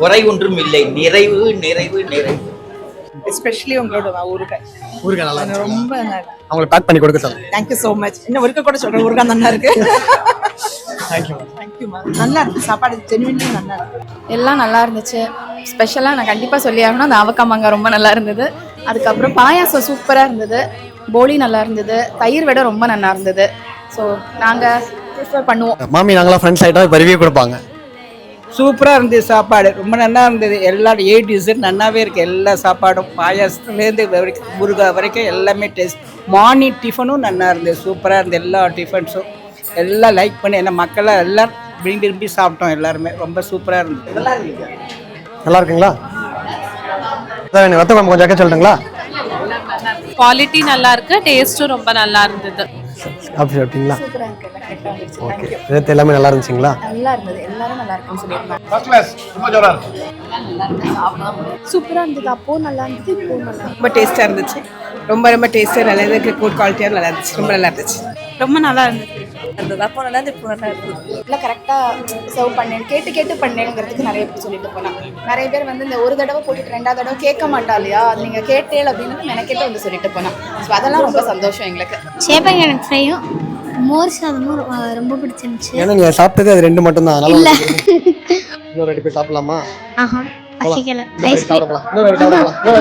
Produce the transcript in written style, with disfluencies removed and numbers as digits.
குறை ஒன்றும் இல்லை, நிறைவு நிறைவு நிறைவு. எஸ்பெஷலி உங்களோட ஊறுகாய் நல்லா இருக்கு. ரொம்ப அவங்களுக்கு பேக் பண்ணி கொடுக்க சொல்லுங்க. Thank you so much. இன்னும் ஒருக்க கூட சொல்றேன், ஊறுகாய் நல்லா இருக்கு. தேங்க்யூ நல்லா இருக்கு சாப்பாடு, ஜெனுவின்லி நல்லா இருக்கு. எல்லாம் நல்லா இருந்துச்சு. ஸ்பெஷலாக நான் கண்டிப்பாக சொல்லி ஆகணும், அந்த ஆவக்காய் மாங்காய் ரொம்ப நல்லா இருந்தது. அதுக்கப்புறம் பாயாசம் சூப்பராக இருந்தது, போலி நல்லா இருந்தது, தயிர் விட ரொம்ப நல்லா இருந்தது. ஸோ நாங்கள் ப்ரிஃபர் பண்ணுவோம். மாமி நாங்களாம் ஃப்ரெண்ட்ஸ் ஆகிட்டா இப்போ ரிவ்யூ கொடுப்பாங்க. சூப்பராக இருந்தது, சாப்பாடு ரொம்ப நல்லா இருந்தது. எல்லா A to Z நல்லாவே இருக்குது. எல்லா சாப்பாடும் பாயாசத்துலேருந்து முருகா வரைக்கும் எல்லாமே டேஸ்ட். மார்னிங் டிஃபனும் நல்லா இருந்தது, சூப்பராக இருந்தது. எல்லா டிஃபன்ஸும் எல்லாம் லைக் பண்ணி என்ன மக்களாக எல்லாம் விரும்பி சாப்பிட்டோம். எல்லாருமே ரொம்ப சூப்பராக இருந்தது. நல்லா இருக்குங்களா? வத்த குழம்பு கொஞ்சம் கேட்க சொல்லட்டுங்களா? குவாலிட்டி நல்லா இருக்கு, டேஸ்ட்டும் ரொம்ப நல்லா இருந்தது. காஃபி சாப்பிட்டீங்களா? சூப்பராக இருக்குது, எல்லாம் கரெக்டாக இருந்துச்சு. ஓகே, நேற்று எல்லாமே நல்லா இருந்துச்சுங்களா? நல்லா இருந்தது, எல்லாரும் நல்லா இருக்குன்னு சொல்லியிருந்தாங்க. சூப்பராக இருந்தது, அப்போவும் நல்லா இருந்தது, இப்போவும் நல்லா இருந்தது. ரொம்ப டேஸ்ட்டாக இருந்துச்சு, ரொம்ப ரொம்ப டேஸ்ட்டாக நல்லா இருக்கு. குட் குவாலிட்டியாக நல்லா இருந்துச்சு, ரொம்ப நல்லா இருந்துச்சு. ரொம்ப நல்லா இருந்தது. அப்போ நல்லா இருந்து, இப்போ நல்லா இருக்குது. எல்லாம் கரெக்டாக சர்வ் பண்ணேன், கேட்டு கேட்டு பண்ணேங்கிறதுக்கு நிறைய பேர் சொல்லிட்டு போனாங்க. நிறைய பேர் வந்து இந்த ஒரு தடவை போட்டுட்டு ரெண்டாவது தடவை கேட்க மாட்டா இல்லையா, அது நீங்கள் கேட்டேல் அப்படின்னு மெனக்கேட்டு வந்து சொல்லிட்டு போனாங்க. ஸோ அதெல்லாம் ரொம்ப சந்தோஷம் எங்களுக்கு. சேப்பங்கிழங்கு ஃப்ரையும் மோர் சாதமும் ரொம்ப பிடிச்சிருந்துச்சு. ஏன்னா நீங்கள் சாப்பிட்டது அது 2 மட்டும் தான், அதனால இன்னொரு 2 பேர் சாப்பிடலாமா? ஆஹா, பசிக்கல. இன்னொரு 2 சாப்பிடலாம்.